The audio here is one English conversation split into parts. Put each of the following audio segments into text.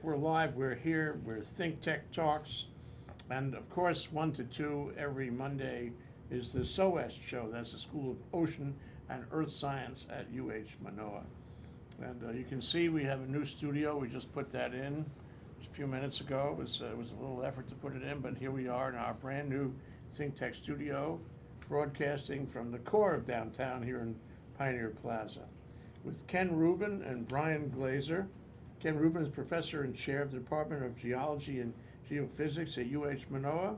we're live, we're here, we're ThinkTech Talks. And of course, 1 to 2 every Monday is the SOEST show. That's the School of Ocean and Earth Science at UH Manoa. And you can see we have a new studio. We just put that in a few minutes ago. It was a little effort to put it in, but here we are in our brand new ThinkTech studio, broadcasting from the core of downtown here in Pioneer Plaza with Ken Rubin and Brian Glazer. Ken Rubin is professor and chair of the Department of Geology and Geophysics at UH Manoa,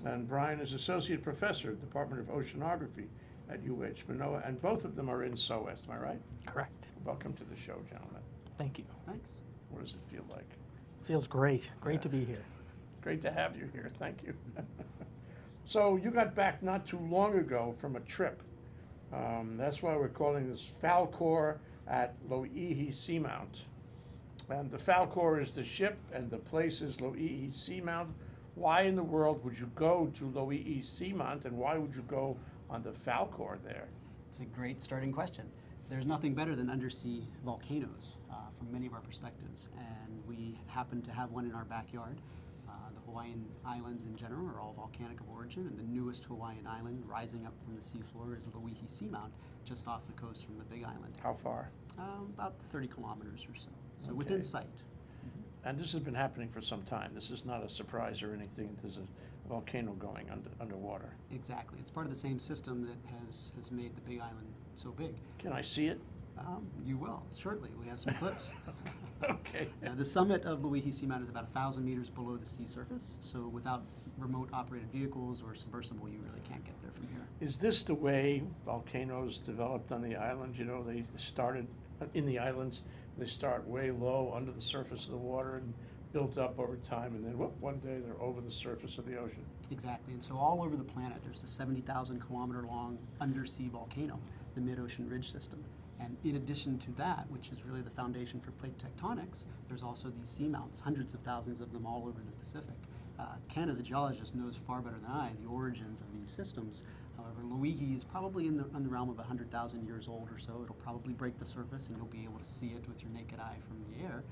and Brian is associate professor at the Department of Oceanography at UH Manoa, and both of them are in SOEST, am I right? Correct. Welcome to the show, gentlemen. Thank you. Thanks. What does it feel like? Feels great. Great Yeah. to be here. Great to have you here, thank you. So you got back not too long ago from a trip. That's why we're calling this Falkor at Loihi Seamount. And the Falkor is the ship, and the place is Loihi Seamount. Why in the world would you go to Loihi Seamount, and why would you go on the Falkor there? It's a great starting question. There's nothing better than undersea volcanoes from many of our perspectives, and we happen to have one in our backyard. The Hawaiian Islands in general are all volcanic of origin, and the newest Hawaiian island rising up from the seafloor is Loihi Seamount, just off the coast from the Big Island. How far? About 30 kilometers or so, so Okay. within sight. And this has been happening for some time. This is not a surprise or anything. There's a volcano going underwater. Exactly. It's part of the same system that has made the Big Island so big. Can I see it? You will, shortly. We have some clips. Okay. The summit of Loihi Seamount is about 1,000 meters below the sea surface, so without remote operated vehicles or submersible, you really can't get there from here. Is this the way volcanoes developed on the island? You know, they started in the islands, they start way low under the surface of the water and built up over time, and then whoop, one day they're over the surface of the ocean. Exactly, and so all over the planet, there's a 70,000 kilometer long undersea volcano, the mid-ocean ridge system. And in addition to that, which is really the foundation for plate tectonics, there's also these seamounts, hundreds of thousands of them all over the Pacific. Ken, as a geologist, knows far better than I the origins of these systems. However, Loihi is probably in the realm of 100,000 years old or so. It'll probably break the surface, and you'll be able to see it with your naked eye from the air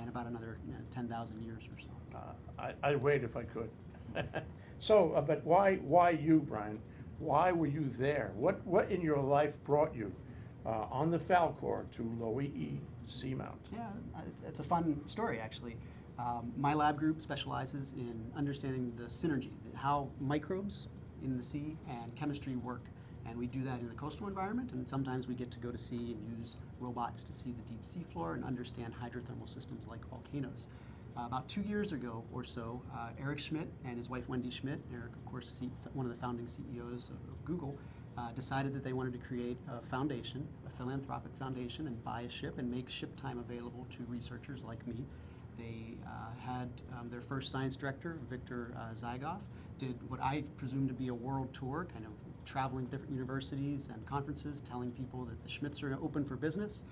in about another 10,000 years or so. I'd wait if I could. So, but why you, Brian? Why were you there? What in your life brought you on the Falkor to Loihi Seamount? Yeah, it's a fun story, actually. My lab group specializes in understanding the synergy, how microbes in the sea and chemistry work. And we do that in the coastal environment, and sometimes we get to go to sea and use robots to see the deep sea floor and understand hydrothermal systems like volcanoes. About 2 years ago or so, Eric Schmidt and his wife Wendy Schmidt, Eric, of course, one of the founding CEOs of Google, decided that they wanted to create a foundation, a philanthropic foundation, and buy a ship and make ship time available to researchers like me. They had their first science director, Victor Zygoff, did what I presume to be a world tour, kind of traveling to different universities and conferences, telling people that the Schmidts are open for business,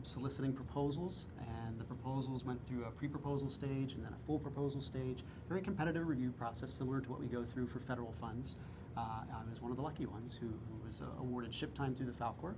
soliciting proposals, and the proposals went through a pre-proposal stage and then a full proposal stage, very competitive review process similar to what we go through for federal funds. I was one of the lucky ones who was awarded ship time through the Falkor.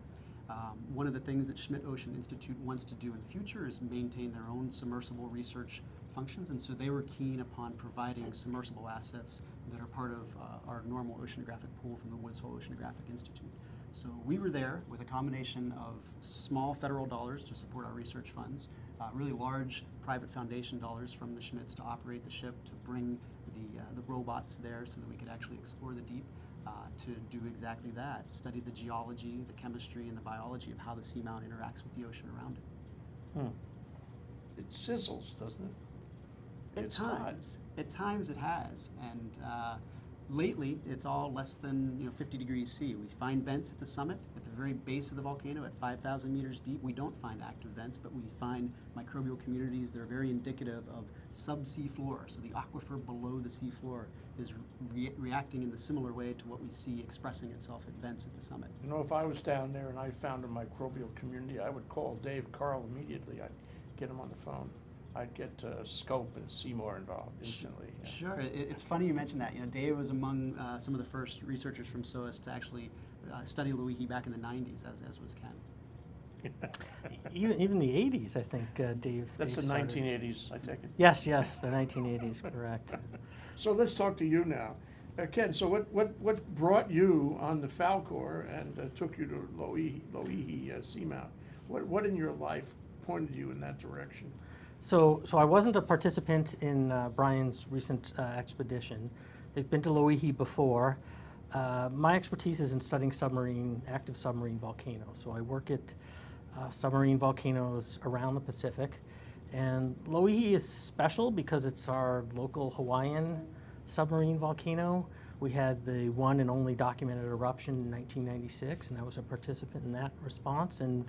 One of the things that Schmidt Ocean Institute wants to do in the future is maintain their own submersible research functions, and so they were keen upon providing submersible assets that are part of our normal oceanographic pool from the Woods Hole Oceanographic Institute. So we were there with a combination of small federal dollars to support our research funds, really large private foundation dollars from the Schmidts to operate the ship, to bring the robots there so that we could actually explore the deep. To do exactly that, study the geology, the chemistry, and the biology of how the seamount interacts with the ocean around it. It sizzles, doesn't it? At times it has, and lately it's all less than 50 degrees C. We find vents at the summit, at the very base of the volcano, at 5,000 meters deep. We don't find active vents, but we find microbial communities that are very indicative of subsea floor. So the aquifer below the sea floor is reacting in the similar way to what we see expressing itself at vents at the summit. You know, if I was down there and I found a microbial community, I would call Dave Carl immediately. I'd get him on the phone. I'd get Scope and Seymour involved instantly. Yeah. Sure, it's funny you mentioned that. Dave was among some of the first researchers from SOEST to actually study Loihi back in the 90s, as was Ken. Even the 80s, I think, Dave. That's the Dave started. 1980s, I take it. Yes, the 1980s, correct. So let's talk to you now. Ken, so what brought you on the Falkor and took you to Loihi Seamount? What in your life pointed you in that direction? So I wasn't a participant in Brian's recent expedition. I've been to Loihi before. My expertise is in studying active submarine volcanoes. So I work at submarine volcanoes around the Pacific. And Loihi is special because it's our local Hawaiian submarine volcano. We had the one and only documented eruption in 1996, and I was a participant in that response. And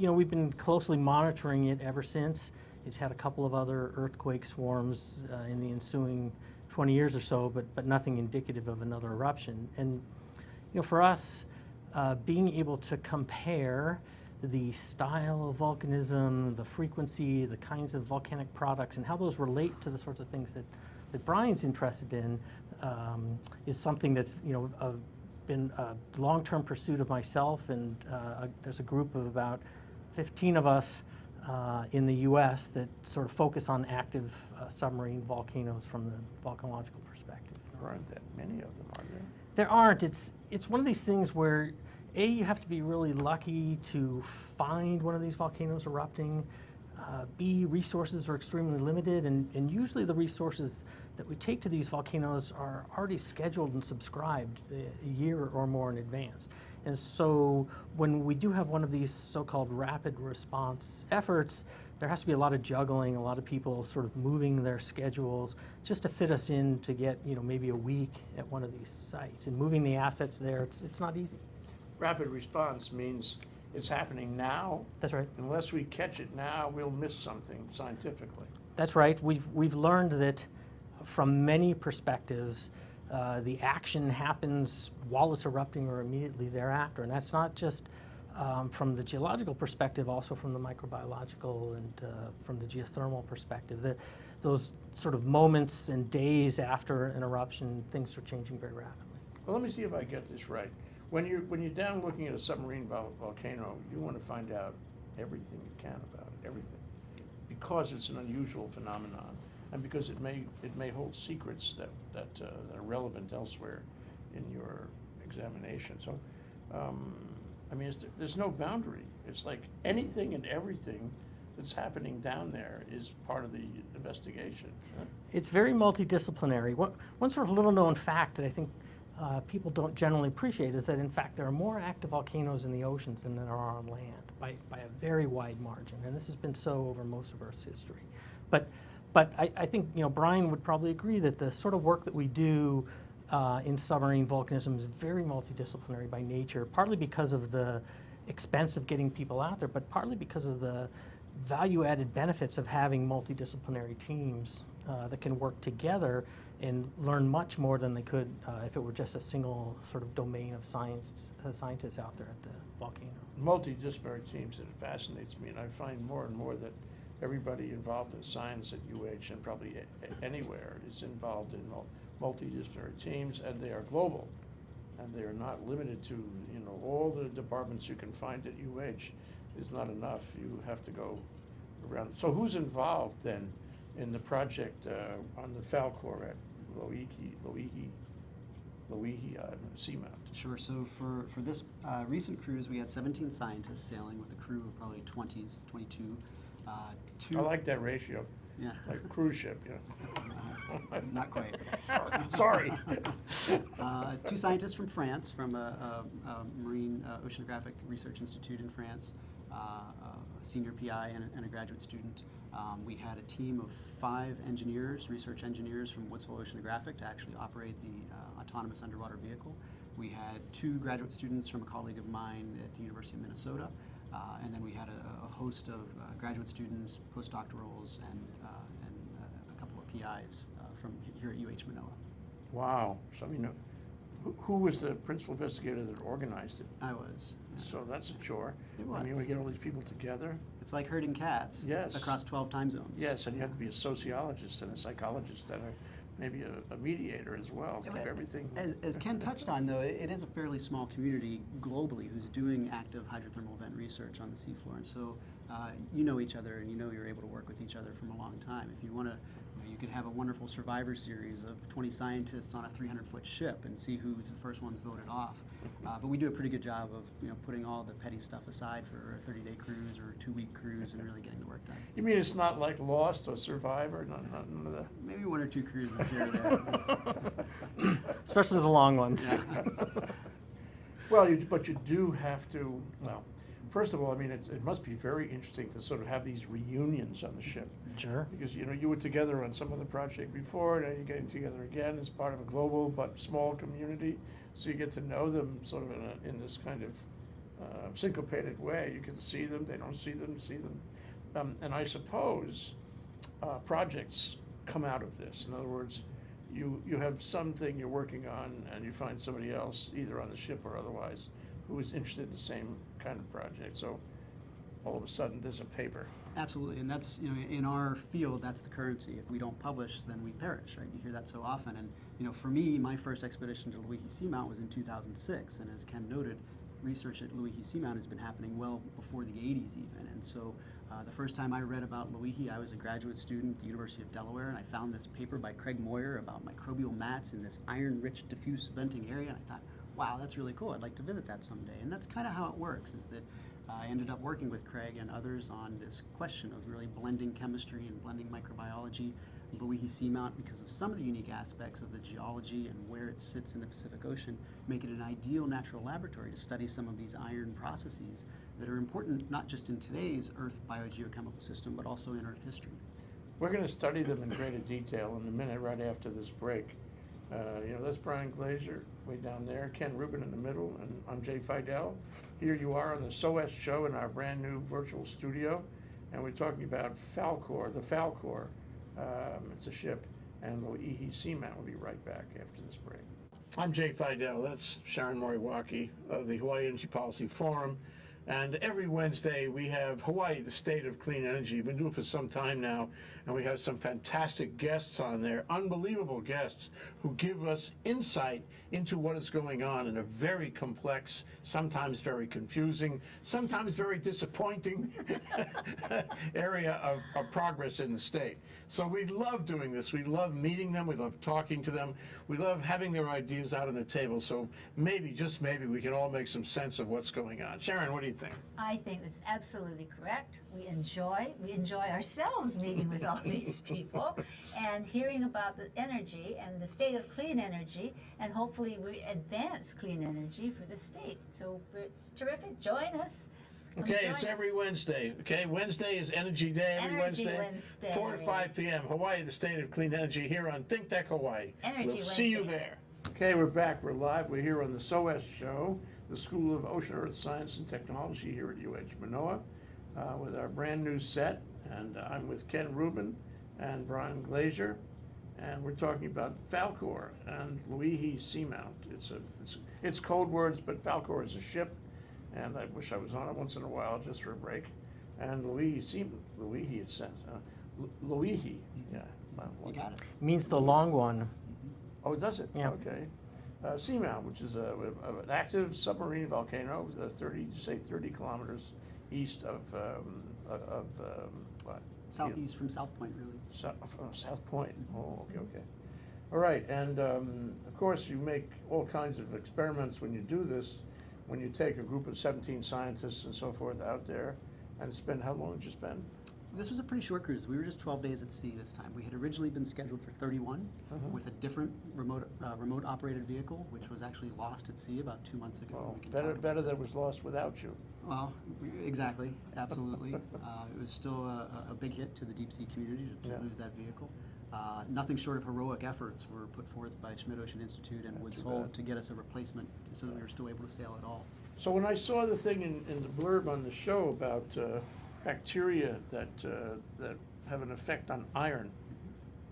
we've been closely monitoring it ever since. It's had a couple of other earthquake swarms in the ensuing 20 years or so, but nothing indicative of another eruption. And for us, being able to compare the style of volcanism, the frequency, the kinds of volcanic products, and how those relate to the sorts of things that Brian's interested in is something that's been a long-term pursuit of myself, and there's a group of about 15 of us in the U.S. that sort of focus on active submarine volcanoes from the volcanological perspective. There aren't that many of them, are there? There aren't. It's one of these things where, A, you have to be really lucky to find one of these volcanoes erupting. B, resources are extremely limited, and usually the resources that we take to these volcanoes are already scheduled and subscribed a year or more in advance. And so when we do have one of these so-called rapid response efforts, there has to be a lot of juggling, a lot of people sort of moving their schedules just to fit us in to get maybe a week at one of these sites. And moving the assets there, it's not easy. Rapid response means it's happening now. That's right. Unless we catch it now, we'll miss something scientifically. That's right. We've learned that from many perspectives, the action happens while it's erupting or immediately thereafter. And that's not just from the geological perspective, also from the microbiological and from the geothermal perspective. Those sort of moments and days after an eruption, things are changing very rapidly. Well, let me see if I get this right. When you're down looking at a submarine volcano, you want to find out everything you can about it, everything, because it's an unusual phenomenon, and because it may hold secrets that are relevant elsewhere in your examination. So, there's no boundary. It's like anything and everything that's happening down there is part of the investigation. Huh? It's very multidisciplinary. One sort of little-known fact that I think people don't generally appreciate is that, in fact, there are more active volcanoes in the oceans than there are on land by a very wide margin, and this has been so over most of Earth's history. But I think Brian would probably agree that the sort of work that we do in submarine volcanism is very multidisciplinary by nature, partly because of the expense of getting people out there, but partly because of the value-added benefits of having multidisciplinary teams that can work together and learn much more than they could if it were just a single sort of domain of scientists out there at the volcano. Multidisciplinary teams, it fascinates me, and I find more and more that everybody involved in science at UH and probably anywhere is involved in multidisciplinary teams, and they are global, and they are not limited to all the departments you can find at UH is not enough. You have to go around. So who's involved then in the project on the Falkor at Loihi Seamount? Sure. So for this recent cruise, we had 17 scientists sailing with a crew of probably 22. I like that ratio. Yeah. Like cruise ship, Not quite. Sorry. 2 scientists from France, from a marine oceanographic research institute in France, a senior PI and a graduate student. We had a team of 5 engineers, research engineers from Woods Hole Oceanographic to actually operate the autonomous underwater vehicle. We had 2 graduate students from a colleague of mine at the University of Minnesota, and then we had a host of graduate students, postdoctorals, and a couple of PIs from here at UH Manoa. Wow. So who was the principal investigator that organized it? I was. So that's a chore. It was. We get all these people together. It's like herding cats Yes. across 12 time zones. Yes, and you have to be a sociologist and a psychologist and a maybe a mediator as well, to keep everything. As Ken touched on, though, it is a fairly small community globally who's doing active hydrothermal vent research on the seafloor, and so you know each other, and you know you're able to work with each other from a long time. If you want to, you could have a wonderful survivor series of 20 scientists on a 300-foot ship and see who's the first ones voted off. But we do a pretty good job of putting all the petty stuff aside for a 30-day cruise or a 2-week cruise and really getting the work done. You mean it's not like Lost or Survivor? None of the. Maybe 1 or 2 cruises here or there. Especially the long ones. Yeah. Well, but you do have to. Well, first of all, I mean, it must be very interesting to sort of have these reunions on the ship. Sure. Because you were together on some other project before, now you're getting together again as part of a global but small community. So you get to know them sort of in this kind of syncopated way. You get to see them, they don't see them. And I suppose projects come out of this. In other words, you have something you're working on and you find somebody else, either on the ship or otherwise, who is interested in the same kind of project. So all of a sudden there's a paper. Absolutely, and that's, in our field, that's the currency. If we don't publish, then we perish, right? You hear that so often. And, for me, my first expedition to Loihi Seamount was in 2006, and as Ken noted, research at Loihi Seamount has been happening well before the 80s even. And so the first time I read about Loihi, I was a graduate student at the University of Delaware, and I found this paper by Craig Moyer about microbial mats in this iron-rich diffuse venting area, and I thought, wow, that's really cool. I'd like to visit that someday. And that's kind of how it works, is that I ended up working with Craig and others on this question of really blending chemistry and blending microbiology. Loihi Seamount, because of some of the unique aspects of the geology and where it sits in the Pacific Ocean, make it an ideal natural laboratory to study some of these iron processes that are important not just in today's Earth biogeochemical system, but also in Earth history. We're going to study them in greater detail in a minute right after this break. That's Brian Glazer way down there, Ken Rubin in the middle, and I'm Jay Fidell. Here you are on the SOAS show in our brand new virtual studio, and we're talking about Falkor, the Falkor. It's a ship, and Loihi Seamount. We'll be right back after this break. I'm Jay Fidell. That's Sharon Moriwaki of the Hawaii Energy Policy Forum. And every Wednesday we have Hawaii, the State of Clean Energy. We've been doing it for some time now, and we have some fantastic guests on there, unbelievable guests who give us insight into what is going on in a very complex, sometimes very confusing, sometimes very disappointing area of progress in the state. So we love doing this. We love meeting them. We love talking to them. We love having their ideas out on the table. So maybe, just maybe, we can all make some sense of what's going on. Sharon, what do you think? I think that's absolutely correct. We enjoy ourselves meeting with all these people and hearing about the energy and the state of clean energy, and hopefully we advance clean energy for the state. So it's terrific. Join us. Okay, it's every Wednesday. Okay, Wednesday is Energy Day. Every Wednesday, 4 to 5 p.m. Hawaii, the State of Clean Energy, here on ThinkTech Hawaii. We'll see you there. Okay, we're back. We're live. We're here on the SOAS show, the School of Ocean, Earth Science and Technology here at UH Manoa, with our brand new set. And I'm with Ken Rubin and Brian Glazer, and we're talking about Falkor and Loihi Seamount. It's code words, but Falkor is a ship, and I wish I was on it once in a while just for a break. And Loihi it says, Loihi, yeah. You got it. Means the long one. Oh, does it? Yeah. Okay. Seamount, which is an active submarine volcano, 30 kilometers east of what? Southeast from South Point, really. South Point. Oh, okay. All right, and of course you make all kinds of experiments when you do this. When you take a group of 17 scientists and so forth out there and spend, how long did you spend? This was a pretty short cruise. We were just 12 days at sea this time. We had originally been scheduled for 31 with a different remote operated vehicle, which was actually lost at sea about 2 months ago. Well, better that it was lost without you. Well, exactly, absolutely. It was still a big hit to the deep sea community to lose that vehicle. Nothing short of heroic efforts were put forth by Schmidt Ocean Institute and Woods Hole to get us a replacement so that we were still able to sail at all. So when I saw the thing in the blurb on the show about bacteria that have an effect on iron,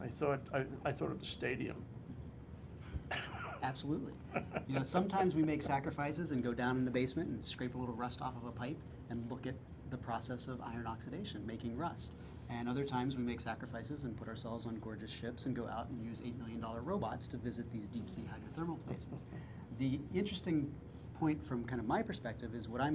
I thought of the stadium. Absolutely. Sometimes we make sacrifices and go down in the basement and scrape a little rust off of a pipe and look at the process of iron oxidation, making rust. And other times we make sacrifices and put ourselves on gorgeous ships and go out and use $8 million robots to visit these deep sea hydrothermal places. The interesting point from kind of my perspective is what I'm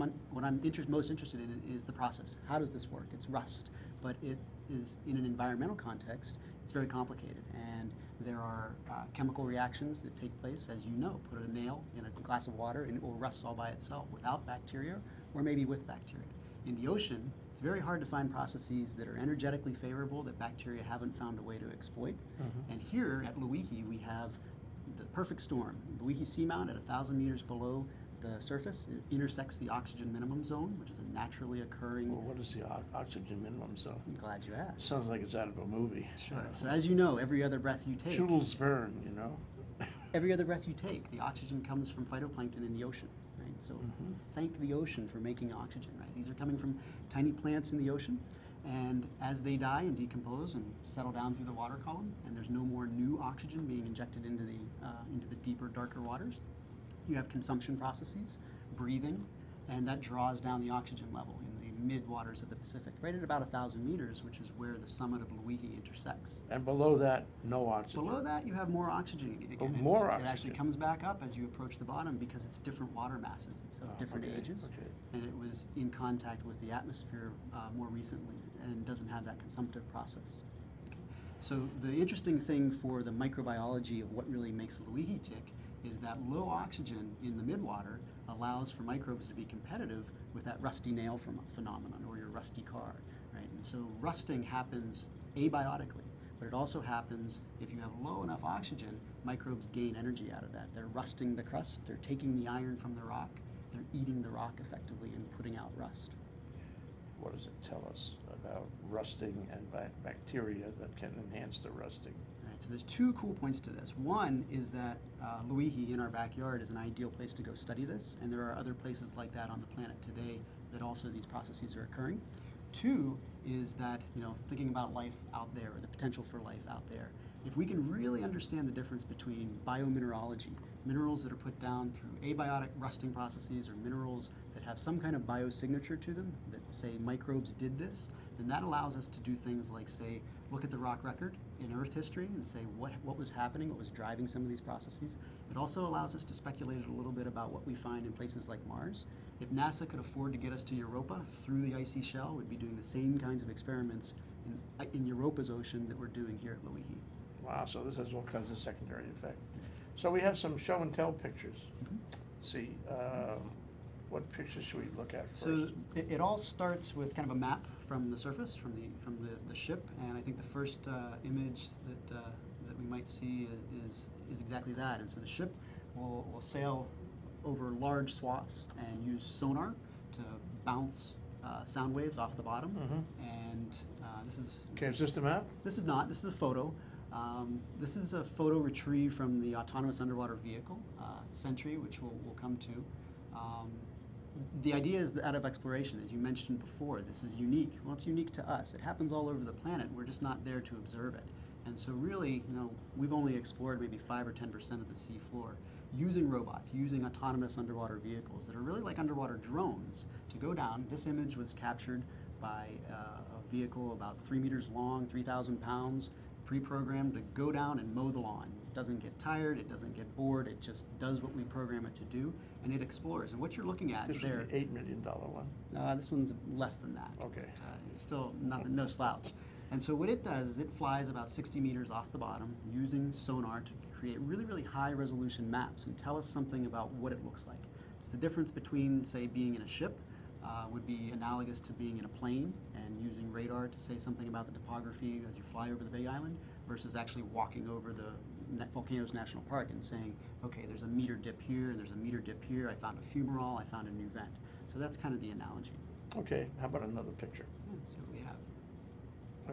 most interested in is the process. How does this work? It's rust, but it is in an environmental context. It's very complicated, and there are chemical reactions that take place, as you know. Put a nail in a glass of water and it will rust all by itself without bacteria, or maybe with bacteria. In the ocean, it's very hard to find processes that are energetically favorable that bacteria haven't found a way to exploit. And here at Loihi, we have the perfect storm. Loihi Seamount at 1,000 meters below the surface, it intersects the oxygen minimum zone, which is a naturally occurring. Well, what is the oxygen minimum zone? I'm glad you asked. Sounds like it's out of a movie. Sure. So as you know, every other breath you take, Jules Verne, you know? every other breath you take, the oxygen comes from phytoplankton in the ocean, right? So thank the ocean for making oxygen, right? These are coming from tiny plants in the ocean, and as they die and decompose and settle down through the water column, and there's no more new oxygen being injected into the deeper, darker waters, you have consumption processes, breathing, and that draws down the oxygen level in the mid waters of the Pacific, right at about 1,000 meters, which is where the summit of Loihi intersects. And below that, no oxygen. Below that, you have more oxygen again. Oh, more It oxygen. actually comes back up as you approach the bottom because it's different water masses. It's of different okay, ages, okay. and it was in contact with the atmosphere more recently and doesn't have that consumptive process. Okay. So the interesting thing for the microbiology of what really makes Loihi tick is that low oxygen in the midwater allows for microbes to be competitive with that rusty nail phenomenon or your rusty car, right? And so rusting happens abiotically, but it also happens if you have low enough oxygen, microbes gain energy out of that. They're rusting the crust, they're taking the iron from the rock, they're eating the rock effectively and putting out rust. What does it tell us about rusting and bacteria that can enhance the rusting? So there's two cool points to this. One is that Loihi in our backyard is an ideal place to go study this, and there are other places like that on the planet today that also these processes are occurring. Two is that, thinking about life out there, or the potential for life out there, if we can really understand the difference between biomineralogy, minerals that are put down through abiotic rusting processes or minerals that have some kind of biosignature to them, that say microbes did this, then that allows us to do things like, say, look at the rock record in Earth history and say what was happening, what was driving some of these processes. It also allows us to speculate a little bit about what we find in places like Mars. If NASA could afford to get us to Europa through the icy shell, we'd be doing the same kinds of experiments in Europa's ocean that we're doing here at Loihi. Wow, so this has all kinds of secondary effect. So we have some show and tell pictures. Let's see, what pictures should we look at first? So it all starts with kind of a map from the surface, from the ship, and I think the first image that we might see is exactly that. And so the ship will sail over large swaths and use sonar to bounce sound waves off the bottom. And this is Okay, is this the map? This is not. This is a photo. This is a photo retrieved from the autonomous underwater vehicle, Sentry, which we'll come to. The idea is that out of exploration, as you mentioned before, this is unique. Well, it's unique to us. It happens all over the planet. We're just not there to observe it. And so really, we've only explored maybe 5 or 10% of the sea floor using robots, using autonomous underwater vehicles that are really like underwater drones to go down. This image was captured by a vehicle about 3 meters long, 3,000 pounds, pre-programmed to go down and mow the lawn. It doesn't get tired, it doesn't get bored, it just does what we program it to do, and it explores. And what you're looking at This was there, the $8 million one. this one's less than that. Okay. It's still nothing, no slouch. And so what it does is it flies about 60 meters off the bottom using sonar to create really, really high resolution maps and tell us something about what it looks like. It's the difference between, say, being in a ship, would be analogous to being in a plane and using radar to say something about the topography as you fly over the Big Island versus actually walking over the Volcanoes National Park and saying, okay, there's a meter dip here and there's a meter dip here, I found a fumarole, I found a new vent. So that's kind of the analogy. Okay, how about another picture? Let's see what we have.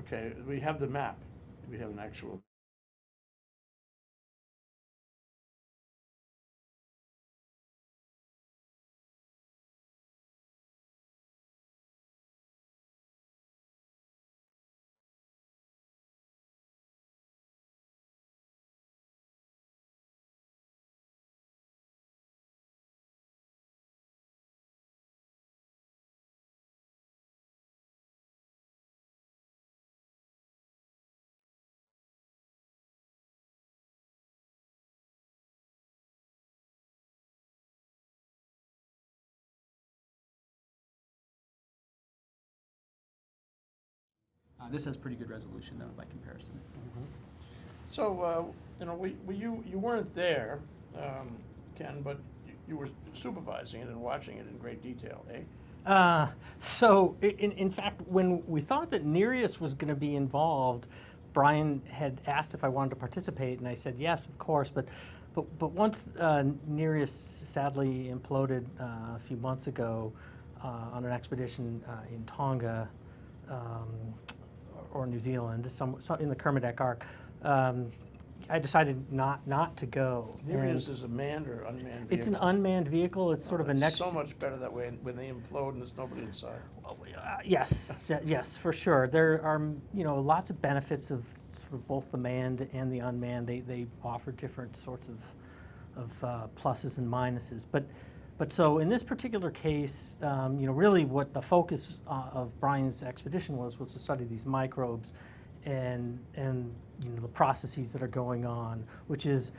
Okay, we have the map. We have an actual This has pretty good resolution, though, by comparison. So, you weren't there, Ken, but you were supervising it and watching it in great detail, eh? In fact, when we thought that Nereus was going to be involved, Brian had asked if I wanted to participate, and I said yes, of course. But once Nereus sadly imploded a few months ago on an expedition in Tonga or New Zealand, in the Kermadec Arc, I decided not to go. Nereus is a manned or unmanned vehicle? It's an unmanned vehicle. It's sort of a It's next. so much better that way when they implode and there's nobody inside. Yes, yes, for sure. There are lots of benefits of sort of both the manned and the unmanned. They offer different sorts of pluses and minuses. But so in this particular case, really what the focus of Brian's expedition was to study these microbes and the processes that are going on, which is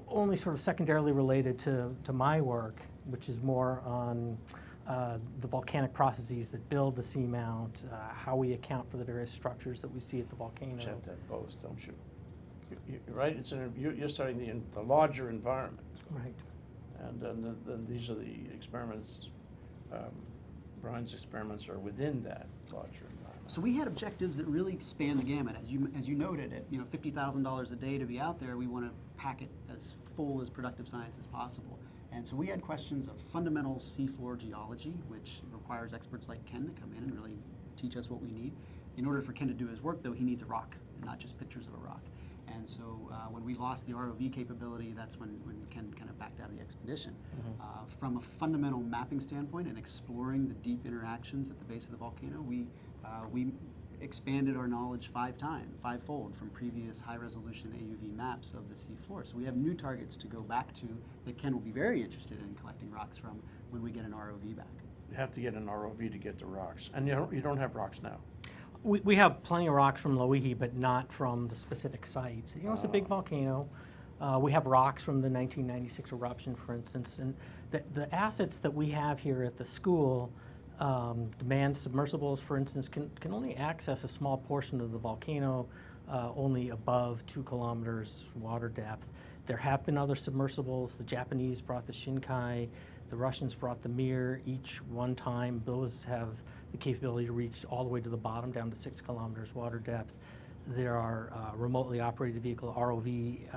only sort of secondarily related to my work, which is more on the volcanic processes that build the seamount, how we account for the various structures that we see at the volcano. You have that boast, don't you? You're right. You're studying the larger environment, Right. and then these are the experiments. Brian's experiments are within that larger environment. So we had objectives that really span the gamut. As you noted, at $50,000 a day to be out there, we want to pack it as full as productive science as possible. And so we had questions of fundamental seafloor geology, which requires experts like Ken to come in and really teach us what we need. In order for Ken to do his work, though, he needs a rock, and not just pictures of a rock. And so when we lost the ROV capability, that's when Ken kind of backed out of the expedition. From a fundamental mapping standpoint and exploring the deep interactions at the base of the volcano, we expanded our knowledge fivefold from previous high-resolution AUV maps of the seafloor. So we have new targets to go back to that Ken will be very interested in collecting rocks from when we get an ROV back. You have to get an ROV to get the rocks, and you don't have rocks now. We have plenty of rocks from Loihi, but not from the specific sites. It's a big volcano. We have rocks from the 1996 eruption, for instance, and the assets that we have here at the school, the manned submersibles, for instance, can only access a small portion of the volcano, only above 2 kilometers water depth. There have been other submersibles. The Japanese brought the Shinkai, the Russians brought the Mir, each one time. Those have the capability to reach all the way to the bottom, down to 6 kilometers water depth. There are remotely operated vehicle ROV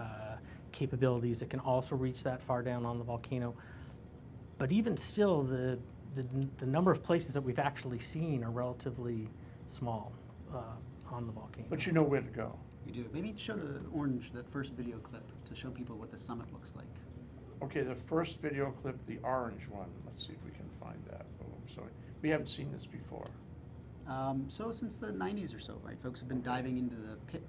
capabilities that can also reach that far down on the volcano. But even still, the number of places that we've actually seen are relatively small on the volcano. But you know where to go. We do. Maybe show that first video clip to show people what the summit looks like. Okay, the first video clip, the orange one. Let's see if we can find that. Oh, I'm sorry. We haven't seen this before. So since the 90s or so, right? Folks have been diving into the pit.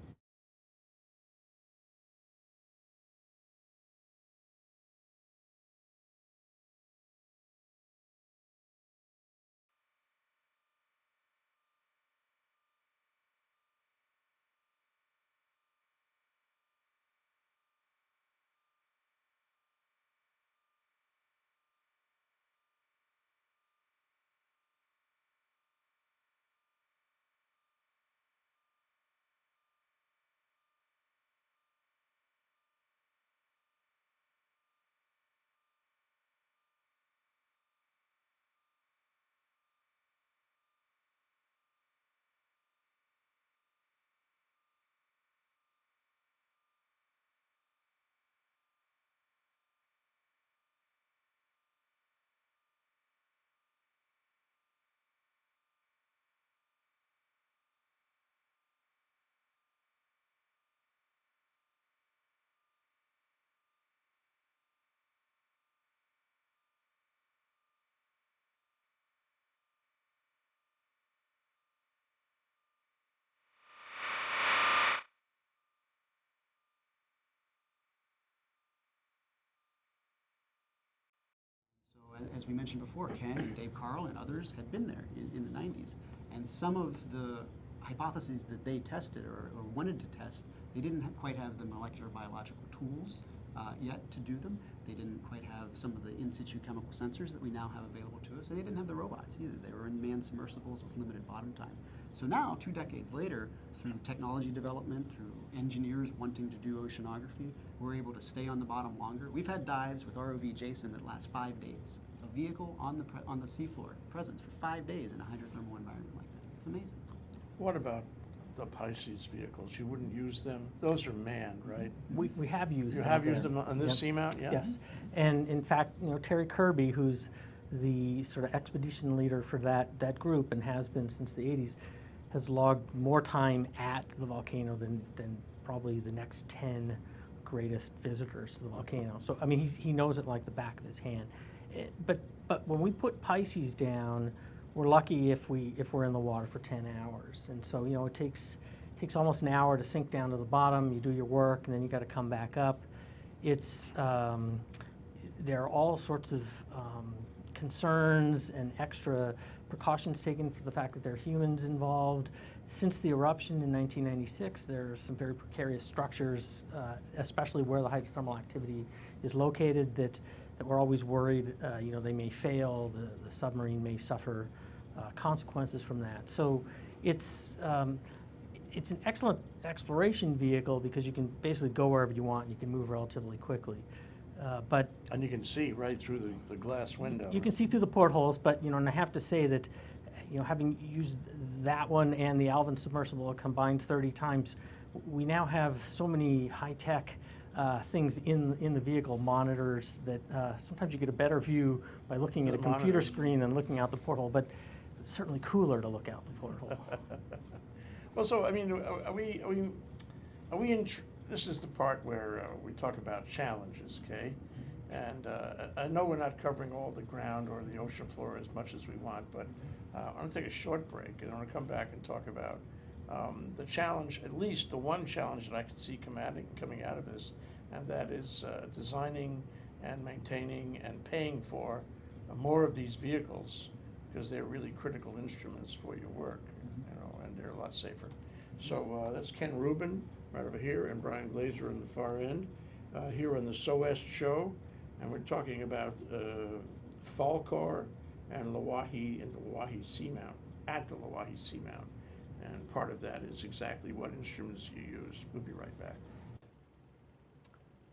As we mentioned before, Ken and Dave Carl and others had been there in the 90s. And some of the hypotheses that they tested or wanted to test, they didn't quite have the molecular biological tools yet to do them. They didn't quite have some of the in situ chemical sensors that we now have available to us. And they didn't have the robots either. They were in manned submersibles with limited bottom time. So now, 2 decades later, through technology development, through engineers wanting to do oceanography, we're able to stay on the bottom longer. We've had dives with ROV Jason that last 5 days. A vehicle on the seafloor presence for 5 days in a hydrothermal environment like that. It's amazing. What about the Pisces vehicles? You wouldn't use them? Those are manned, right? We have used You them. have there. used them on this seamount, yeah? Yes, and in fact, Terry Kirby, who's the sort of expedition leader for that group and has been since the 80s, has logged more time at the volcano than probably the next 10 greatest visitors to the volcano. So I mean, he knows it like the back of his hand. But when we put Pisces down, we're lucky if we're in the water for 10 hours. And so it takes almost an hour to sink down to the bottom. You do your work, and then you got to come back up. It's there are all sorts of concerns and extra precautions taken for the fact that there are humans involved. Since the eruption in 1996, there are some very precarious structures, especially where the hydrothermal activity is located, that we're always worried, they may fail, the submarine may suffer consequences from that. So it's an excellent exploration vehicle because you can basically go wherever you want and you can move relatively quickly. And you can see right through the glass window. You can see through the portholes, but and I have to say that having used that one and the Alvin submersible combined 30 times, we now have so many high-tech things in the vehicle, monitors, that sometimes you get a better view by looking at a computer screen than looking out the porthole, but it's certainly cooler to look out the porthole. Well, so I mean, are we in? This is the part where we talk about challenges, okay? And I know we're not covering all the ground or the ocean floor as much as we want, but I'm going to take a short break, and I'm going to come back and talk about the challenge, at least the one challenge that I can see coming out of this, and that is designing and maintaining and paying for more of these vehicles, because they're really critical instruments for your work, and they're a lot safer. So that's Ken Rubin right over here, and Brian Glazer in the far end, here on the SOEST show, and we're talking about Falkor and Loihi and the Loihi Seamount, at the Loihi Seamount. And part of that is exactly what instruments you use. We'll be right back.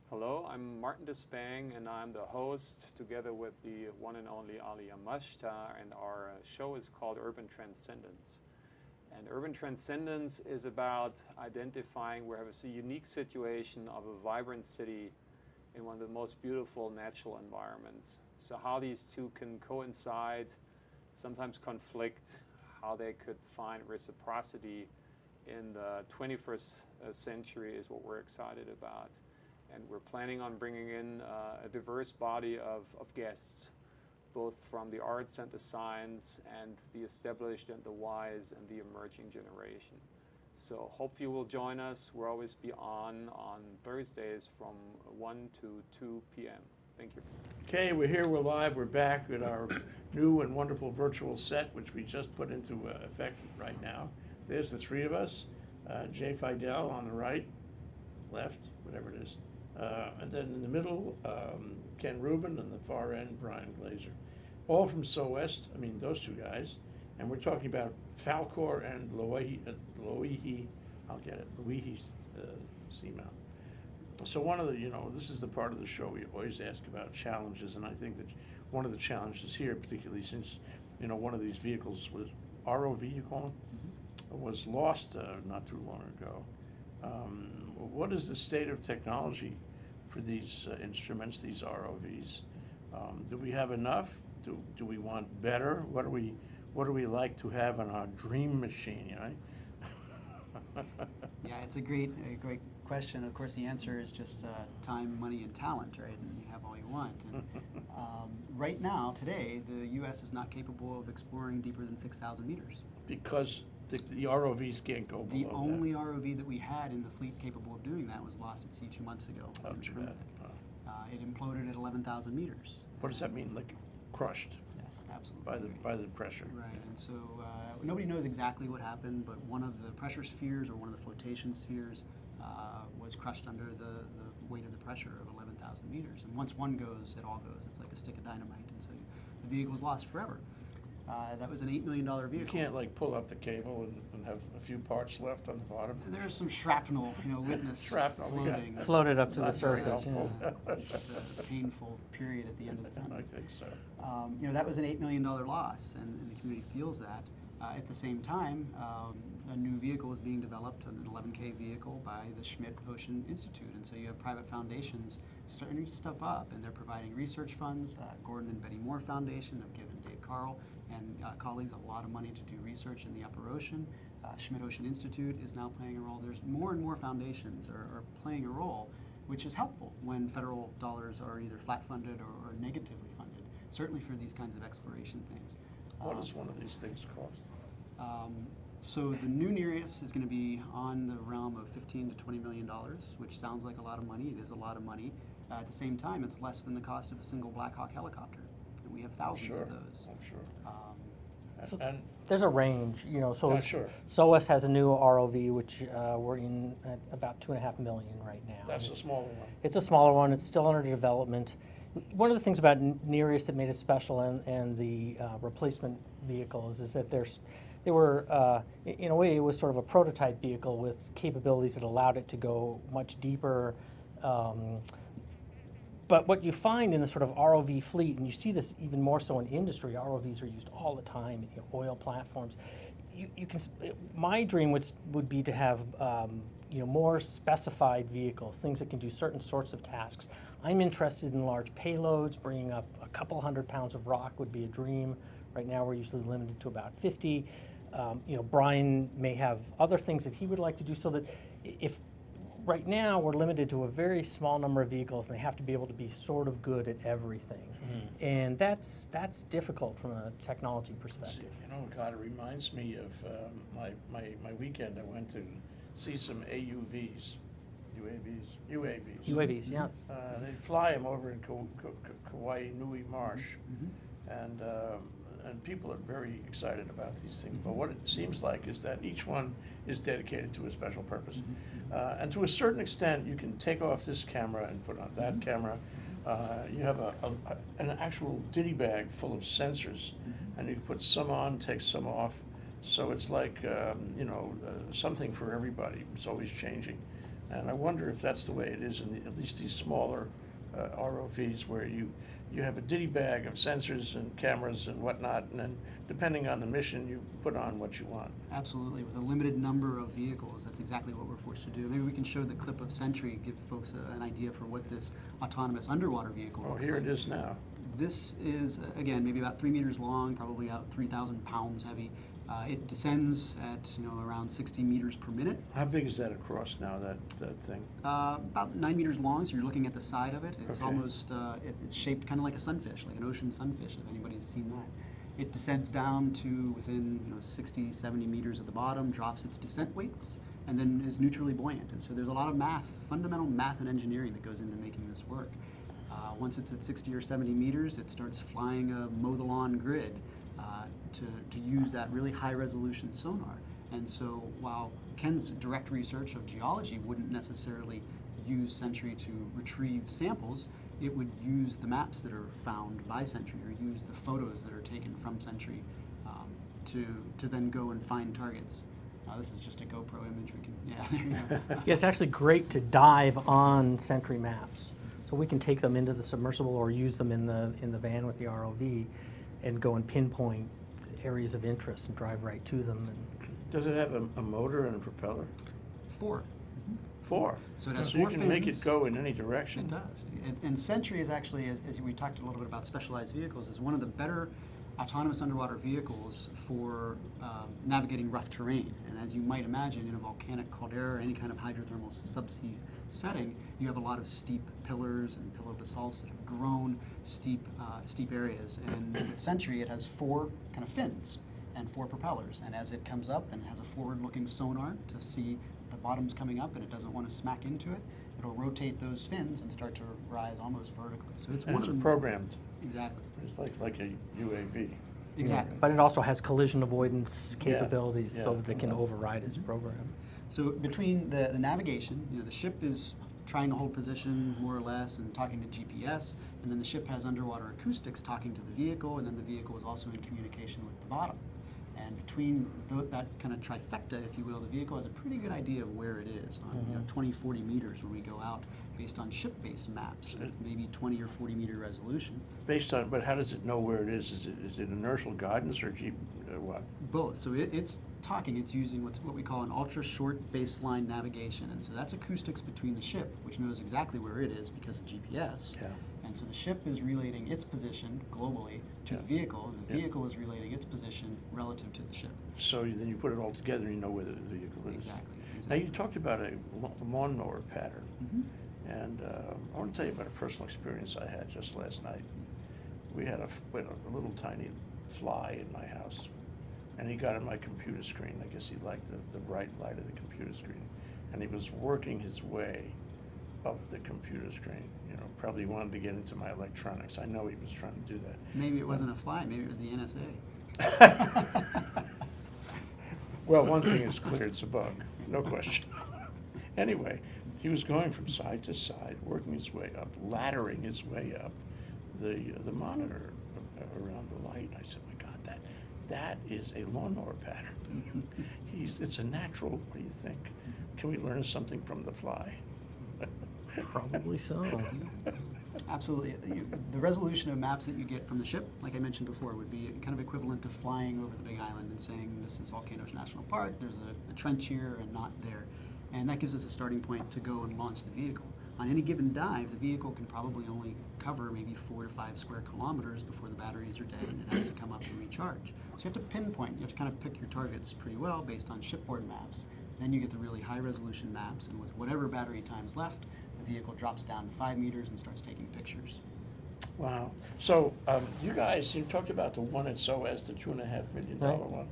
Hello, I'm Martin Despang, and I'm the host together with the one and only Ali Amashta, and our show is called Urban Transcendence. And Urban Transcendence is about identifying where it's a unique situation of a vibrant city in one of the most beautiful natural environments. So how these two can coincide, sometimes conflict, how they could find reciprocity in the 21st century is what we're excited about. And we're planning on bringing in a diverse body of guests, both from the arts and the science and the established and the wise and the emerging generation. So hope you will join us. We'll always be on Thursdays from 1 to 2 p.m. Thank you. Okay, we're here, we're live, we're back with our new and wonderful virtual set, which we just put into effect right now. There's the three of us, Jay Fidell on the right, left, whatever it is. And then in the middle, Ken Rubin, and the far end, Brian Glazer. All from SOEST, I mean, those two guys. And we're talking about Falkor and Loihi, I'll get it, Loihi Seamount. So one of the, this is the part of the show we always ask about challenges, and I think that one of the challenges here, particularly since, one of these vehicles was ROV, you call them, was lost not too long ago. What is the state of technology for these instruments, these ROVs? Do we have enough? Do we want better? What do we like to have on our dream machine? Yeah, it's a great question. Of course, the answer is just time, money, and talent, right? And you have all you want. And right now, today, the U.S. is not capable of exploring deeper than 6,000 meters. Because the ROVs can't go below The that. only ROV that we had in the fleet capable of doing that was lost at sea 2 months ago. Oh, in too Trinidad. bad. It imploded at 11,000 meters. What does that mean? Like crushed Yes, absolutely. by the pressure. Right, and so nobody knows exactly what happened, but one of the pressure spheres or one of the flotation spheres was crushed under the weight of the pressure of 11,000 meters. And once one goes, it all goes. It's like a stick of dynamite, and so the vehicle was lost forever. That was an $8 million vehicle. You can't like pull up the cable and have a few parts left on the bottom. There's some shrapnel, witness Shrapnel, we got- floating. Floated up to the Not very surface. helpful. It's just a painful period at the end of the I sentence. think so. That was an $8 million loss, and the community feels that. At the same time, a new vehicle is being developed, an 11K vehicle by the Schmidt Ocean Institute, and so you have private foundations starting to step up, and they're providing research funds. Gordon and Betty Moore Foundation have given Dave Carl and colleagues a lot of money to do research in the upper ocean. Schmidt Ocean Institute is now playing a role. There's more and more foundations are playing a role, which is helpful when federal dollars are either flat funded or negatively funded, certainly for these kinds of exploration things. What does one of these things cost? So the new Nereus is going to be on the realm of $15 to $20 million, which sounds like a lot of money. It is a lot of money. At the same time, it's less than the cost of a single Black Hawk helicopter, and we have thousands Sure, of those. I'm sure. So And there's a range, so Yeah, sure. SOAS has a new ROV, which we're in at about $2.5 million right now. that's a smaller one. It's a smaller one. It's still under development. One of the things about Nereus that made it special and the replacement vehicles is that they were, in a way, it was sort of a prototype vehicle with capabilities that allowed it to go much deeper. But what you find in the sort of ROV fleet, and you see this even more so in industry, ROVs are used all the time in oil platforms. You can. My dream would be to have more specified vehicles, things that can do certain sorts of tasks. I'm interested in large payloads. Bringing up a couple 100 pounds of rock would be a dream. Right now, we're usually limited to about 50. Brian may have other things that he would like to do, so that if right now we're limited to a very small number of vehicles, and they have to be able to be sort of good at everything, and that's difficult from a technology perspective. God, it reminds me of my weekend. I went to see some UAVs. UAVs, yes. They fly them over in Kauai Nui Marsh, and people are very excited about these things. But what it seems like is that each one is dedicated to a special purpose. And to a certain extent, you can take off this camera and put on that camera. You have an actual ditty bag full of sensors, and you can put some on, take some off. So it's like, something for everybody. It's always changing. And I wonder if that's the way it is in at least these smaller ROVs, where you have a ditty bag of sensors and cameras and whatnot, and then depending on the mission, you put on what you want. Absolutely. With a limited number of vehicles, that's exactly what we're forced to do. Maybe we can show the clip of Sentry, give folks an idea for what this autonomous underwater vehicle Oh, looks here like. it is now. This is, again, maybe about 3 meters long, probably about 3,000 pounds heavy. It descends at around 60 meters per minute. How big is that across now, that thing? About 9 meters long, so you're looking at the side of it. It's Okay. almost, it's shaped kind of like a sunfish, like an ocean sunfish, if anybody's seen that. It descends down to within 60, 70 meters at the bottom, drops its descent weights, and then is neutrally buoyant. And so there's a lot of math, fundamental math and engineering that goes into making this work. Once it's at 60 or 70 meters, it starts flying a mow-the-lawn grid to use that really high-resolution sonar. And so while Ken's direct research of geology wouldn't necessarily use Sentry to retrieve samples, it would use the maps that are found by Sentry, or use the photos that are taken from Sentry to then go and find targets. This is just a GoPro image. There you go. Yeah, it's actually great to dive on Sentry maps. So we can take them into the submersible or use them in the van with the ROV and go and pinpoint areas of interest and drive right to them. And Does it have a motor and a propeller? 4. 4. So it has So 4 you can make fins. it go in any direction. It does. And Sentry is actually, as we talked a little bit about specialized vehicles, is one of the better autonomous underwater vehicles for navigating rough terrain. And as you might imagine, in a volcanic caldera or any kind of hydrothermal subsea setting, you have a lot of steep pillars and pillow basalts that have grown steep areas. And with Sentry, it has 4 kind of fins and 4 propellers. And as it comes up and has a forward-looking sonar to see the bottom's coming up and it doesn't want to smack into it, it'll rotate those fins and start to rise almost vertically. So it's And one it's of the programmed. Exactly. It's like a UAV. Exactly. but it also has collision avoidance capabilities so yeah. that it can override its program. So between the navigation, the ship is trying to hold position more or less and talking to GPS, and then the ship has underwater acoustics talking to the vehicle, and then the vehicle is also in communication with the bottom. And between that kind of trifecta, if you will, the vehicle has a pretty good idea of where it is on 20, 40 meters when we go out based on ship-based maps with maybe 20 or 40 meter resolution. Based on, but how does it know where it is? Is it inertial guidance or what? Both. So it's talking, it's using what we call an ultra-short baseline navigation. And so that's acoustics between the ship, which knows exactly where it is because of GPS. Yeah. And so the ship is relating its position globally to the vehicle, and the vehicle is relating its position relative to the ship. So then you put it all together and you know where the vehicle is. Exactly. Now you talked about a lawnmower pattern, and I want to tell you about a personal experience I had just last night. We had a little tiny fly in my house, and he got on my computer screen. I guess he liked the bright light of the computer screen, and he was working his way up the computer screen. You know, probably wanted to get into my electronics. I know he was trying to do that. Maybe it wasn't a fly, maybe it was the NSA. Well, one thing is clear, it's a bug, no question. Anyway, he was going from side to side, working his way up, laddering his way up the monitor around the light. I said, my God, that is a lawnmower pattern. It's a natural, what do you think? Can we learn something from the fly? Probably so. Absolutely. The resolution of maps that you get from the ship, like I mentioned before, would be kind of equivalent to flying over the Big Island and saying this is Volcanoes National Park, there's a trench here and not there. And that gives us a starting point to go and launch the vehicle. On any given dive, the vehicle can probably only cover maybe 4 to 5 square kilometers before the batteries are dead and it has to come up and recharge. So you have to pinpoint, you have to kind of pick your targets pretty well based on shipboard maps. Then you get the really high resolution maps, and with whatever battery time is left, the vehicle drops down to 5 meters and starts taking pictures. Wow. So you guys, you talked about the one at SOAS, the $2.5 million one.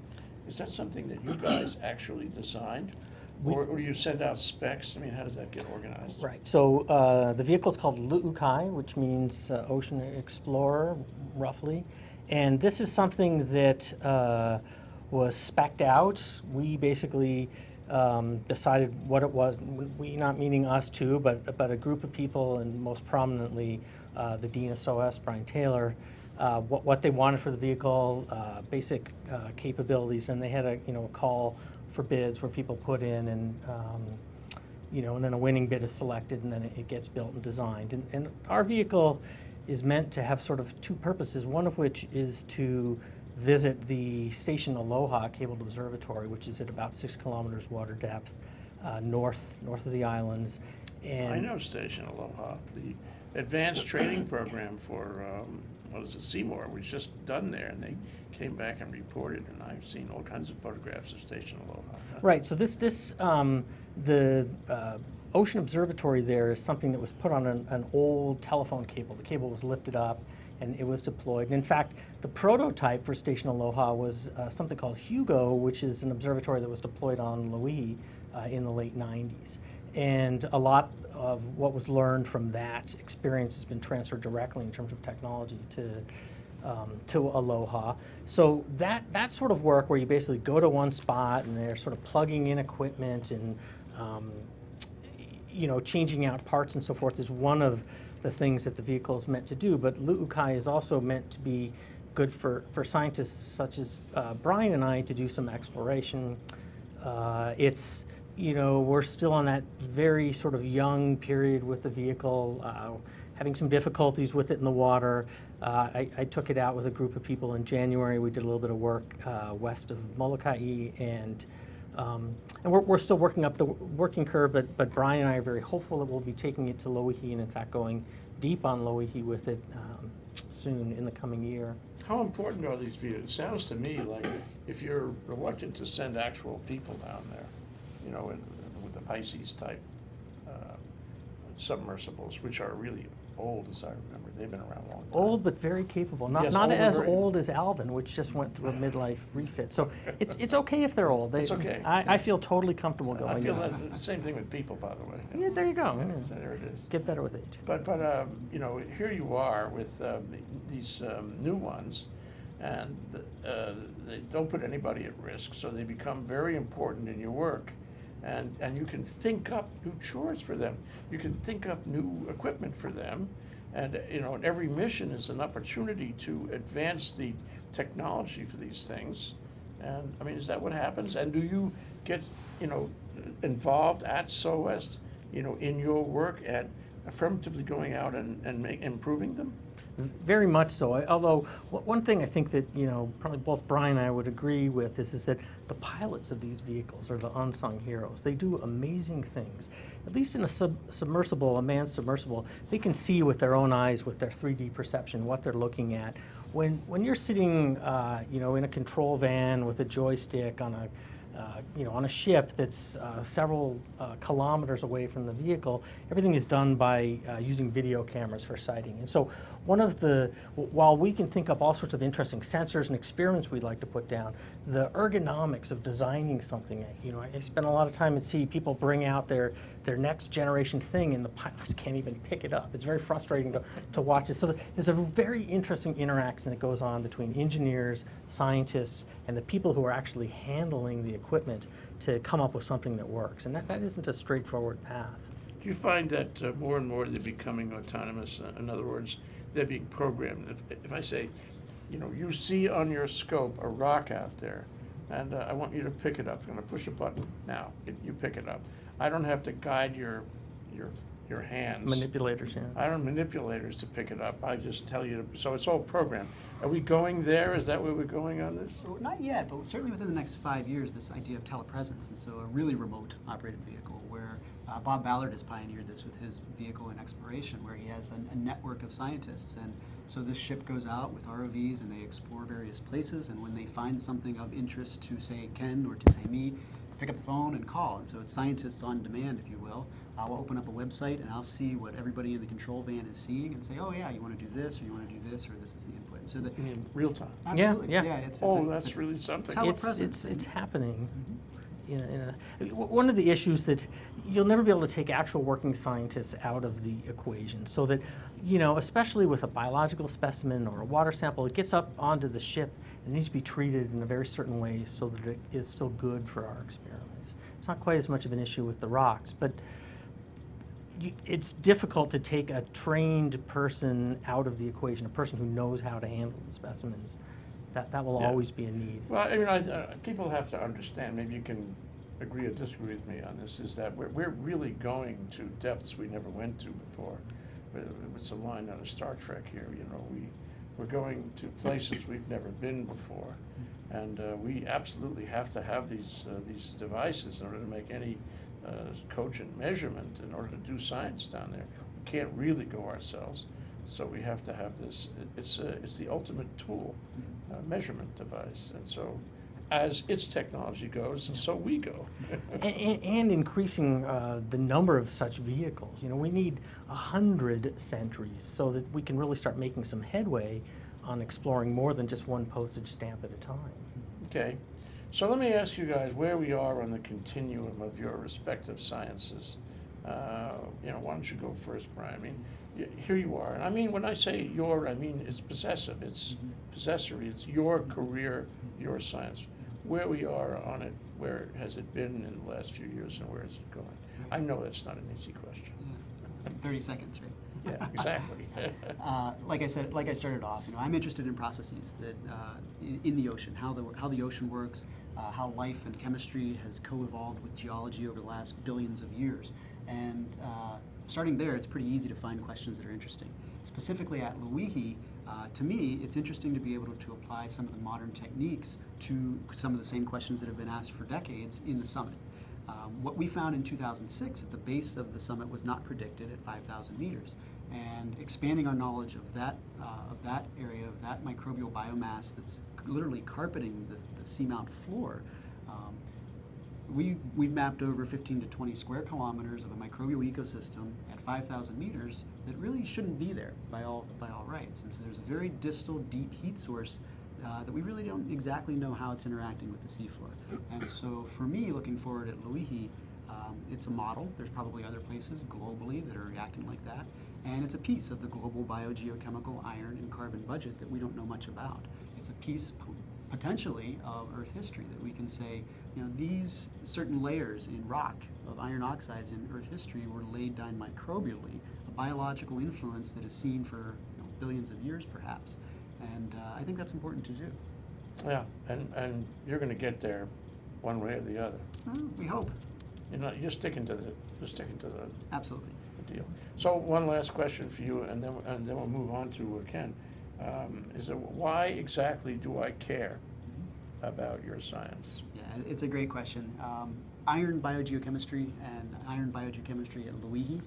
Is that something that you guys actually designed? Or you send out specs? I mean, how does that get organized? Right. So the vehicle is called Lu'ukai, which means Ocean Explorer, roughly. And this is something that was spec'd out. We basically decided what it was. We, not meaning us two, but a group of people, and most prominently the Dean of SOAS, Brian Taylor, what they wanted for the vehicle, basic capabilities, and they had a call for bids where people put in, and and then a winning bid is selected, and then it gets built and designed. And our vehicle is meant to have sort of two purposes, one of which is to visit the Station Aloha Cabled Observatory, which is at about 6 kilometers water depth, north of the islands. And I know Station Aloha, the advanced training program for, Seymour was just done there, and they came back and reported, and I've seen all kinds of photographs of Station Aloha. Right, so the Ocean Observatory there is something that was put on an old telephone cable. The cable was lifted up and it was deployed. And in fact, the prototype for Station Aloha was something called Hugo, which is an observatory that was deployed on Loihi in the late 90s. And a lot of what was learned from that experience has been transferred directly in terms of technology to Aloha. So that sort of work where you basically go to one spot and they're sort of plugging in equipment and changing out parts and so forth is one of the things that the vehicle is meant to do. But Lu'ukai is also meant to be good for scientists such as Brian and I to do some exploration. We're still on that very sort of young period with the vehicle, having some difficulties with it in the water. I took it out with a group of people in January. We did a little bit of work west of Molokai, and we're still working up the working curve, but Brian and I are very hopeful that we'll be taking it to Loihi, and in fact going deep on Loihi with it soon in the coming year. How important are these views? It sounds to me like if you're reluctant to send actual people down there, with the Pisces type submersibles, which are really old, as I remember. They've been around a long time. Old, but very capable. Not Yes, not old and as very- old as Alvin, which just went through a midlife refit. So it's okay if they're old. It's okay. I feel totally comfortable going. I feel there. that the same thing with people, by the way. Yeah, there you go. So there it is. Get better with age. But here you are with these new ones, and they don't put anybody at risk, so they become very important in your work. and you can think up new chores for them. You can think up new equipment for them. And, you know, every mission is an opportunity to advance the technology for these things. And, I mean, is that what happens? And do you get, you know, involved at SOEST, you know, in your work at affirmatively going out and improving them? Very much so. Although one thing I think that, you know, probably both Brian and I would agree with is that the pilots of these vehicles are the unsung heroes. They do amazing things. At least in a submersible, a manned submersible, they can see with their own eyes, with their 3D perception, what they're looking at. When you're sitting, you know, in a control van with a joystick on a you know, on a ship that's several kilometers away from the vehicle, everything is done by using video cameras for sighting. And so one of the, while we can think up all sorts of interesting sensors and experiments we'd like to put down, the ergonomics of designing something, you know, I spend a lot of time and see people bring out their next generation thing and the pilots can't even pick it up. It's very frustrating to watch it. So there's a very interesting interaction that goes on between engineers, scientists, and the people who are actually handling the equipment to come up with something that works. And that isn't a straightforward path. Do you find that more and more they're becoming autonomous? In other words, they're being programmed. If I say, you know, you see on your scope a rock out there, and I want you to pick it up. I'm going to push a button now. You pick it up. I don't have to guide your hands. Manipulators, yeah. I don't manipulators to pick it up. I just tell you to. So it's all programmed. Are we going there? Is that where we're going on this? Well, not yet, but certainly within the next 5 years, this idea of telepresence, and so a really remote operated vehicle where Bob Ballard has pioneered this with his vehicle in exploration, where he has a network of scientists. And so this ship goes out with ROVs and they explore various places, and when they find something of interest to, say, Ken or to, say, me, pick up the phone and call. And so it's scientists on demand, if you will. I'll open up a website and I'll see what everybody in the control van is seeing and say, oh yeah, you want to do this, or you want to do this, or this is the input. And so I mean, real time. absolutely, Yeah. it's That's really something. It's happening. One of the issues that you'll never be able to take actual working scientists out of the equation, so that, you know, especially with a biological specimen or a water sample, it gets up onto the ship and needs to be treated in a very certain way so that it is still good for our experiments. It's not quite as much of an issue with the rocks, but it's difficult to take a trained person out of the equation, a person who knows how to handle the specimens. That will always be a need. Well, I mean, people have to understand, maybe you can agree or disagree with me on this, is that we're really going to depths we never went to before. It's a line out of Star Trek here, you know, we're going to places we've never been before. And we absolutely have to have these devices in order to make any cogent measurement, in order to do science down there. We can't really go ourselves. So we have to have this. It's the ultimate tool, measurement device. And so, as its technology goes, so we go. and increasing the number of such vehicles. You know, we need 100 sentries so that we can really start making some headway on exploring more than just one postage stamp at a time. Okay. So let me ask you guys where we are on the continuum of your respective sciences. You know, why don't you go first, Brian? I mean, here you are. And I mean, when I say your, I mean it's possessive, it's possessory, it's your career, your science. Where we are on it, where has it been in the last few years, and where is it going? I know that's not an easy question. 30 seconds, right? Yeah, exactly. Like I said, like I started off, you know, I'm interested in processes that in the ocean, how the ocean works, how life and chemistry has co-evolved with geology over the last billions of years. And starting there, it's pretty easy to find questions that are interesting. Specifically at Loihi, to me, it's interesting to be able to apply some of the modern techniques to some of the same questions that have been asked for decades in the summit. What we found in 2006 at the base of the summit was not predicted at 5,000 meters. And expanding our knowledge of that area, of that microbial biomass that's literally carpeting the seamount floor, we've mapped over 15 to 20 square kilometers of a microbial ecosystem at 5,000 meters that really shouldn't be there by all rights. And so there's a very distal, deep heat source that we really don't exactly know how it's interacting with the seafloor. And so for me, looking forward at Loihi, it's a model. There's probably other places globally that are reacting like that. And it's a piece of the global biogeochemical iron and carbon budget that we don't know much about. It's a piece potentially of Earth history, that we can say, these certain layers in rock of iron oxides in Earth history were laid down microbially, a biological influence that is seen for billions of years perhaps. And I think that's important to do. Yeah, and you're going to get there one way or the other. Well, we hope. You're sticking to the Absolutely. deal. So one last question for you, and then we'll move on to Ken. Is it why exactly do I care about your science? Yeah, it's a great question. Iron biogeochemistry and iron biogeochemistry at Loihi,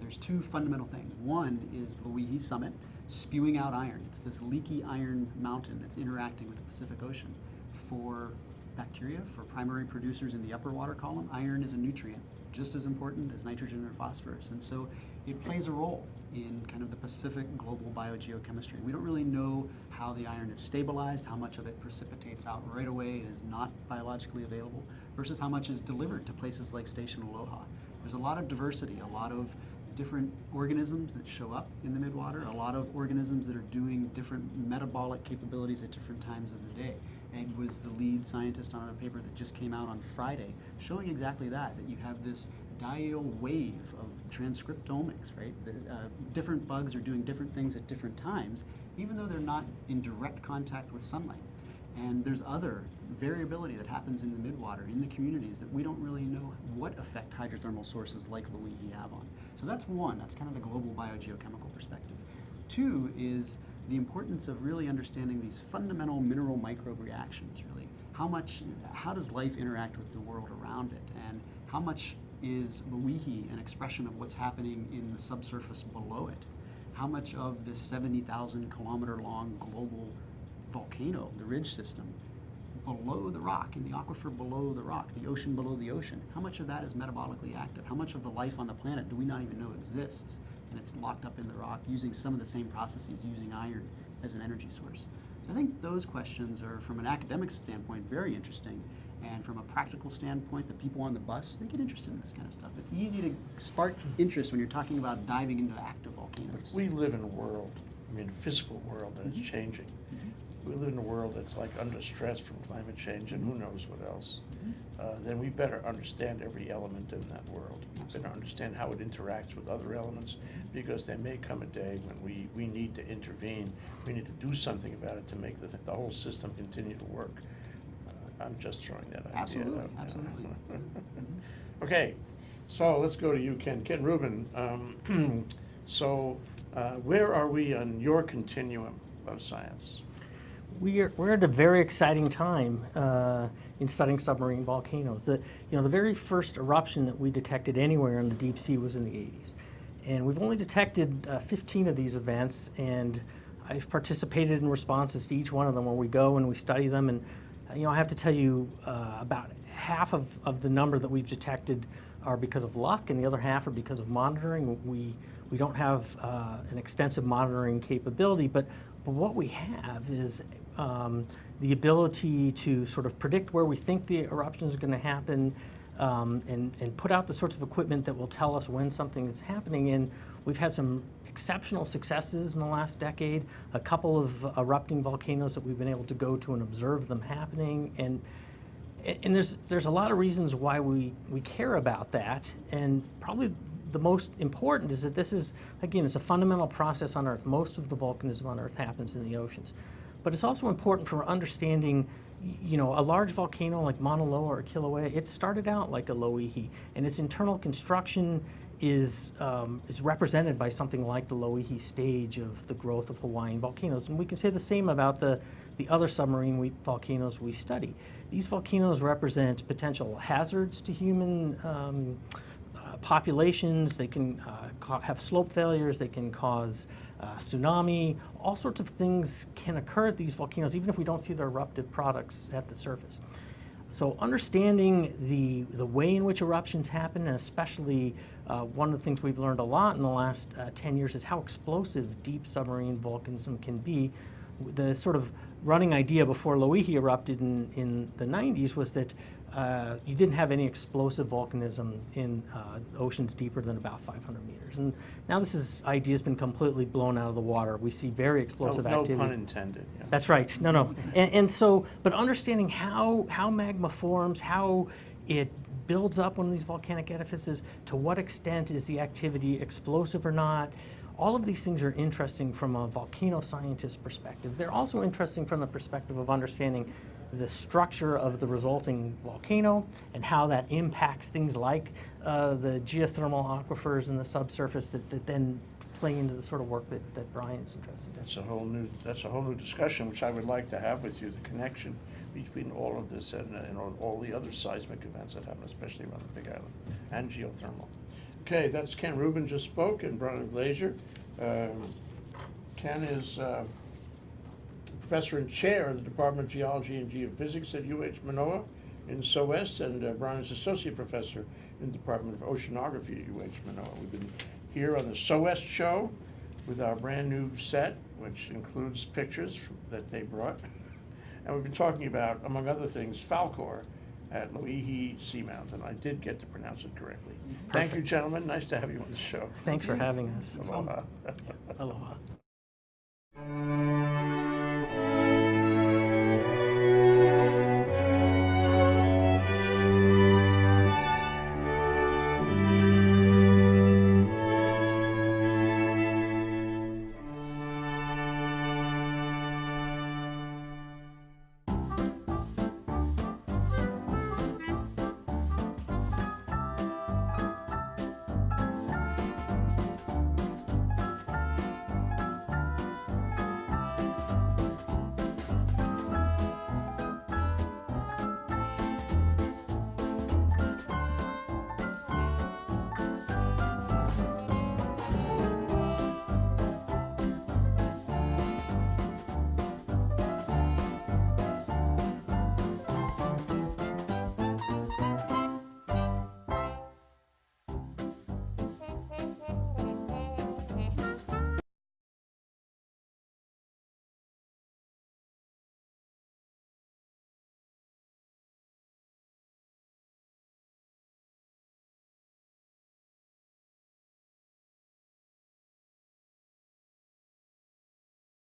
there's two fundamental things. One is the Loihi Summit, spewing out iron. It's this leaky iron mountain that's interacting with the Pacific Ocean. For bacteria, for primary producers in the upper water column, iron is a nutrient, just as important as nitrogen or phosphorus. And so it plays a role in kind of the Pacific global biogeochemistry. We don't really know how the iron is stabilized, how much of it precipitates out right away and is not biologically available, versus how much is delivered to places like Station Aloha. There's a lot of diversity, a lot of different organisms that show up in the midwater, a lot of organisms that are doing different metabolic capabilities at different times of the day. Ed was the lead scientist on a paper that just came out on Friday, showing exactly that you have this diel wave of transcriptomics, right? Different bugs are doing different things at different times, even though they're not in direct contact with sunlight. And there's other variability that happens in the midwater, in the communities, that we don't really know what effect hydrothermal sources like Loihi have on. So that's one, that's kind of the global biogeochemical perspective. Two is the importance of really understanding these fundamental mineral microbe reactions, really. How does life interact with the world around it? And how much is Loihi an expression of what's happening in the subsurface below it? How much of this 70,000 kilometer long global volcano, the ridge system, below the rock, in the aquifer below the rock, the ocean below the ocean, how much of that is metabolically active? How much of the life on the planet do we not even know exists? And it's locked up in the rock using some of the same processes, using iron as an energy source. So I think those questions are, from an academic standpoint, very interesting. And from a practical standpoint, the people on the bus, they get interested in this kind of stuff. It's easy to spark interest when you're talking about diving into active volcanoes. We live in a world, a physical world that is changing. We live in a world that's like under stress from climate change and who knows what else. Then we better understand every element in that world. We better understand how it interacts with other elements, because there may come a day when we need to intervene. We need to do something about it to make the whole system continue to work. I'm just throwing that idea out. Absolutely. Okay, so let's go to you, Ken. Ken Rubin. Where are we on your continuum of science? We're at a very exciting time in studying submarine volcanoes. The very first eruption that we detected anywhere in the deep sea was in the 80s. And we've only detected 15 of these events, and I've participated in responses to each one of them, where we go and we study them. And I have to tell you, about half of the number that we've detected are because of luck, and the other half are because of monitoring. We don't have an extensive monitoring capability, but what we have is the ability to sort of predict where we think the eruption is going to happen, and put out the sorts of equipment that will tell us when something is happening. And we've had some exceptional successes in the last decade, a couple of erupting volcanoes that we've been able to go to and observe them happening. And there's a lot of reasons why we care about that, and probably the most important is that this is, again, it's a fundamental process on Earth. Most of the volcanism on Earth happens in the oceans. But it's also important for understanding, a large volcano like Mauna Loa or Kilauea, it started out like a Loihi, and its internal construction is represented by something like the Loihi stage of the growth of Hawaiian volcanoes. And we can say the same about the other submarine volcanoes we study. These volcanoes represent potential hazards to human populations. They can have slope failures, they can cause tsunami. All sorts of things can occur at these volcanoes, even if we don't see their eruptive products at the surface. So understanding the way in which eruptions happen, and especially one of the things we've learned a lot in the last 10 years is how explosive deep submarine volcanism can be. The sort of running idea before Loihi erupted in the 90s was that you didn't have any explosive volcanism in oceans deeper than about 500 meters. And now this idea has been completely blown out of the water. We see very explosive No activity. pun intended. Yeah. That's right. No. And so, but understanding how magma forms, how it builds up one of these volcanic edifices, to what extent is the activity explosive or not, all of these things are interesting from a volcano scientist perspective. They're also interesting from the perspective of understanding the structure of the resulting volcano and how that impacts things like the geothermal aquifers in the subsurface that then play into the sort of work that Brian's interested in. That's a whole new discussion, which I would like to have with you, the connection between all of this and all the other seismic events that happen, especially around the Big Island, and geothermal. Okay, that's Ken Rubin just spoke, and Brian Glazer. Ken is professor and chair of the Department of Geology and Geophysics at UH Manoa in SOWEST, and Brian is associate professor in the Department of Oceanography at UH Manoa. We've been here on the SOWEST show with our brand new set, which includes pictures that they brought. And we've been talking about, among other things, Falkor at Loihi Seamount, and I did get to pronounce it correctly. Thank you, gentlemen. Nice to have you on the show. Thanks for having us. Aloha. Aloha.